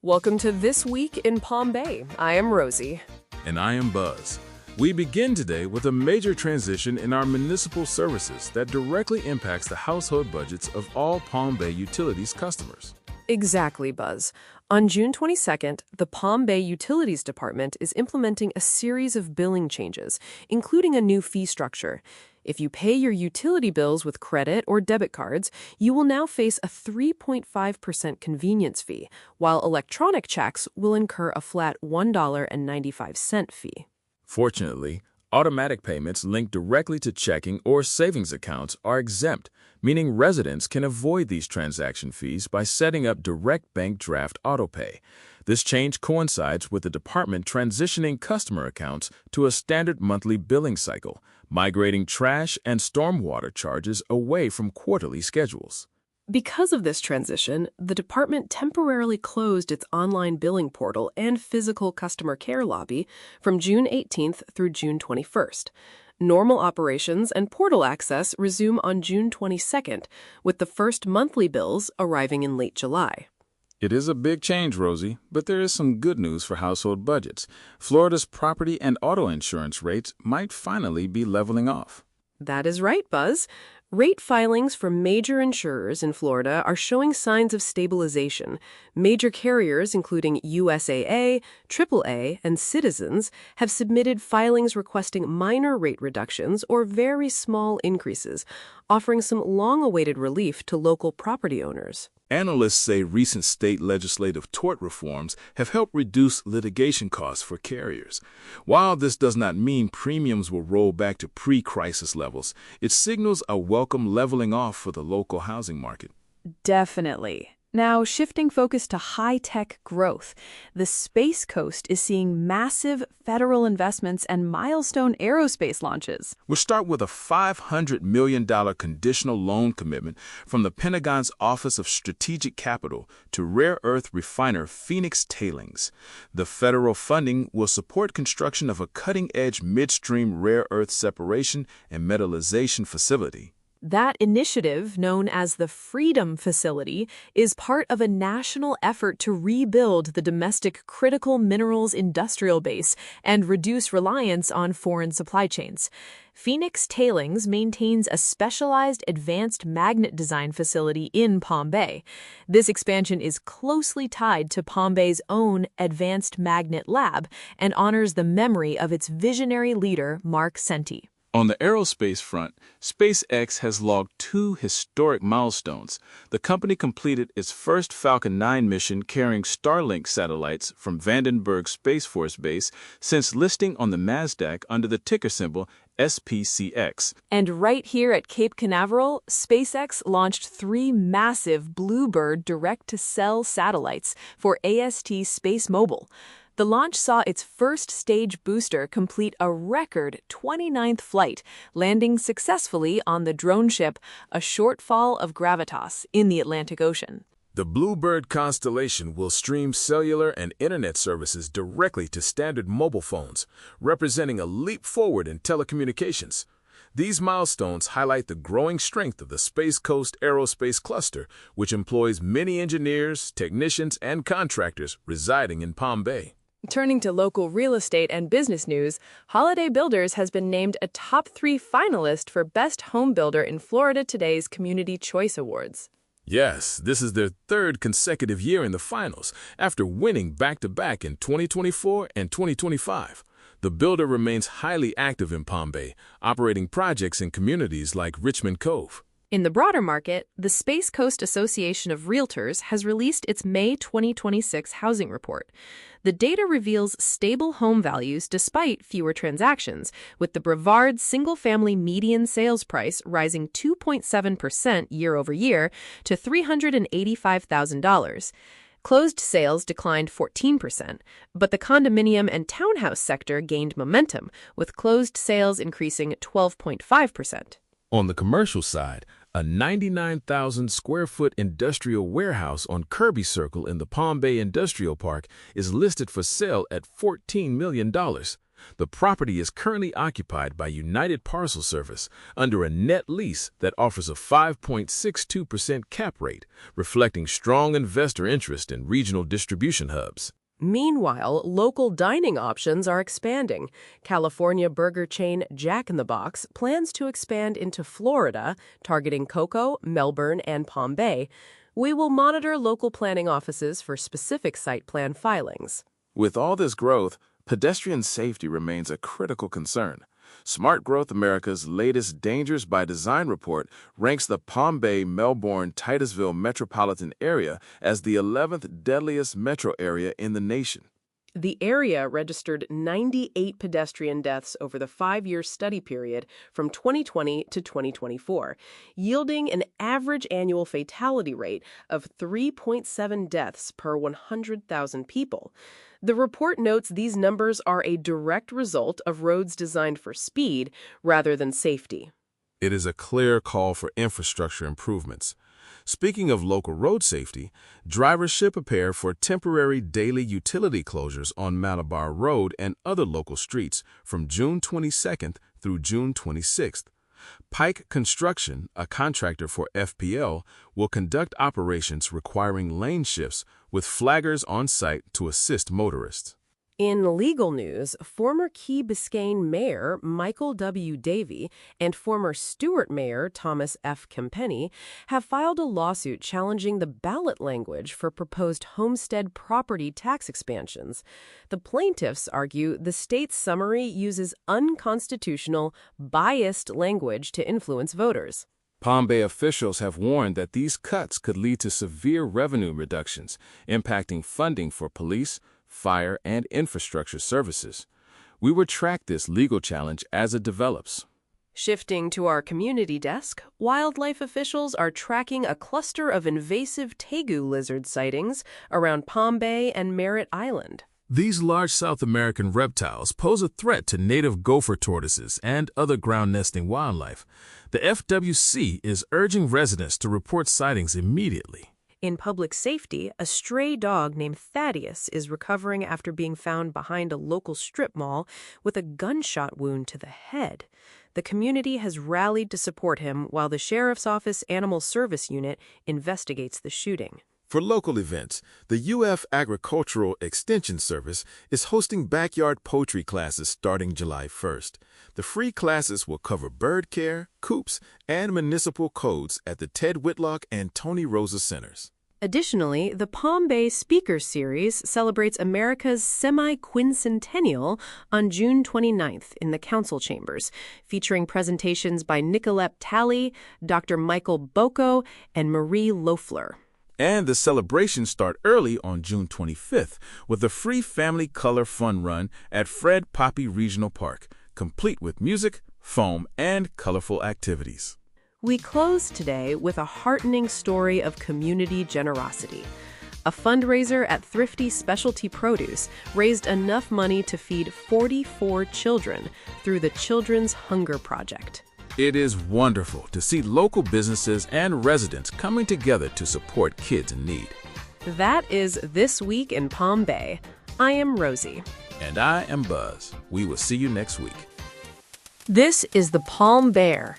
Welcome to This Week in Palm Bay. I am Rosie. And I am Buzz. We begin today with a major transition in our municipal services that directly impacts the household budgets of all Palm Bay Utilities customers. Exactly, Buzz. On June 22nd, the Palm Bay Utilities Department is implementing a series of billing changes, including a new fee structure. If you pay your utility bills with credit or debit cards, you will now face a 3.5% convenience fee, while electronic checks will incur a flat $1.95 fee. Fortunately, automatic payments linked directly to checking or savings accounts are exempt, meaning residents can avoid these transaction fees by setting up direct bank draft autopay. This change coincides with the department transitioning customer accounts to a standard monthly billing cycle, migrating trash and stormwater charges away from quarterly schedules. Because of this transition, the department temporarily closed its online billing portal and physical customer care lobby from June 18th through June 21st. Normal operations and portal access resume on June 22nd, with the first monthly bills arriving in late July. It is a big change, Rosie, but there is some good news for household budgets. Florida's property and auto insurance rates might finally be leveling off. That is right, Buzz. Rate filings for major insurers in Florida are showing signs of stabilization. Major carriers, including USAA, AAA, and Citizens, have submitted filings requesting minor rate reductions or very small increases, offering some long-awaited relief to local property owners. Analysts say recent state legislative tort reforms have helped reduce litigation costs for carriers. While this does not mean premiums will roll back to pre-crisis levels, it signals a welcome leveling off for the local housing market. Definitely. Now, shifting focus to high-tech growth, the Space Coast is seeing massive federal investments and milestone aerospace launches. We'll start with a $500 million conditional loan commitment from the Pentagon's Office of Strategic Capital to rare earth refiner Phoenix Tailings. The federal funding will support construction of a cutting-edge midstream rare earth separation and metallization facility. That initiative, known as the Freedom Facility, is part of a national effort to rebuild the domestic critical minerals industrial base and reduce reliance on foreign supply chains. Phoenix Tailings maintains a specialized advanced magnet design facility in Palm Bay. This expansion is closely tied to Palm Bay's own Advanced Magnet Lab and honors the memory of its visionary leader, Mark Senti. On the aerospace front, SpaceX has logged two historic milestones. The company completed its first Falcon 9 mission carrying Starlink satellites from Vandenberg Space Force Base since listing on the NASDAQ under the ticker symbol SPCX. And right here at Cape Canaveral, SpaceX launched 3 massive Bluebird direct-to-cell satellites for AST Space Mobile. The launch saw its first stage booster complete a record 29th flight, landing successfully on the drone ship, a shortfall of gravitas, in the Atlantic Ocean. The Bluebird constellation will stream cellular and internet services directly to standard mobile phones, representing a leap forward in telecommunications. These milestones highlight the growing strength of the Space Coast Aerospace Cluster, which employs many engineers, technicians, and contractors residing in Palm Bay. Turning to local real estate and business news, Holiday Builders has been named a top 3 finalist for Best Home Builder in Florida Today's Community Choice Awards. Yes, this is their 3rd consecutive year in the finals, after winning back-to-back in 2024 and 2025. The builder remains highly active in Palm Bay, operating projects in communities like Richmond Cove. In the broader market, the Space Coast Association of Realtors has released its May 2026 housing report. The data reveals stable home values despite fewer transactions, with the Brevard single-family median sales price rising 2.7% year-over-year to $385,000. Closed sales declined 14%, but the condominium and townhouse sector gained momentum, with closed sales increasing 12.5%. On the commercial side, a 99,000-square-foot industrial warehouse on Kirby Circle in the Palm Bay Industrial Park is listed for sale at $14 million. The property is currently occupied by United Parcel Service under a net lease that offers a 5.62% cap rate, reflecting strong investor interest in regional distribution hubs. Meanwhile, local dining options are expanding. California burger chain Jack in the Box plans to expand into Florida, targeting Cocoa, Melbourne, and Palm Bay. We will monitor local planning offices for specific site plan filings. With all this growth, pedestrian safety remains a critical concern. Smart Growth America's latest Dangers by Design report ranks the Palm Bay, Melbourne, Titusville metropolitan area as the 11th deadliest metro area in the nation. The area registered 98 pedestrian deaths over the 5-year study period from 2020 to 2024, yielding an average annual fatality rate of 3.7 deaths per 100,000 people. The report notes these numbers are a direct result of roads designed for speed rather than safety. It is a clear call for infrastructure improvements. Speaking of local road safety, drivers should prepare for temporary daily utility closures on Malabar Road and other local streets from June 22nd through June 26th. Pike Construction, a contractor for FPL, will conduct operations requiring lane shifts with flaggers on site to assist motorists. In legal news, former Key Biscayne Mayor Michael W. Davey and former Stewart Mayor Thomas F. Kempenny have filed a lawsuit challenging the ballot language for proposed homestead property tax expansions. The plaintiffs argue the state's summary uses unconstitutional, biased language to influence voters. Palm Bay officials have warned that these cuts could lead to severe revenue reductions, impacting funding for police, fire, and infrastructure services. We will track this legal challenge as it develops. Shifting to our community desk, wildlife officials are tracking a cluster of invasive tegu lizard sightings around Palm Bay and Merritt Island. These large South American reptiles pose a threat to native gopher tortoises and other ground-nesting wildlife. The FWC is urging residents to report sightings immediately. In public safety, a stray dog named Thaddeus is recovering after being found behind a local strip mall with a gunshot wound to the head. The community has rallied to support him while the Sheriff's Office Animal Service Unit investigates the shooting. For local events, the UF Agricultural Extension Service is hosting backyard poultry classes starting July 1st. The free classes will cover bird care, coops, and municipal codes at the Ted Whitlock and Tony Rosa Centers. Additionally, the Palm Bay Speaker Series celebrates America's semi-quincentennial on June 29th in the council chambers, featuring presentations by Nicolette Talley, Dr. Michael Bocco, and Marie Loeffler. And the celebrations start early on June 25th with a free family color fun run at Fred Poppy Regional Park, complete with music, foam, and colorful activities. We close today with a heartening story of community generosity. A fundraiser at Thrifty Specialty Produce raised enough money to feed 44 children through the Children's Hunger Project. It is wonderful to see local businesses and residents coming together to support kids in need. That is This Week in Palm Bay. I am Rosie. And I am Buzz. We will see you next week. This is the Palm Bear.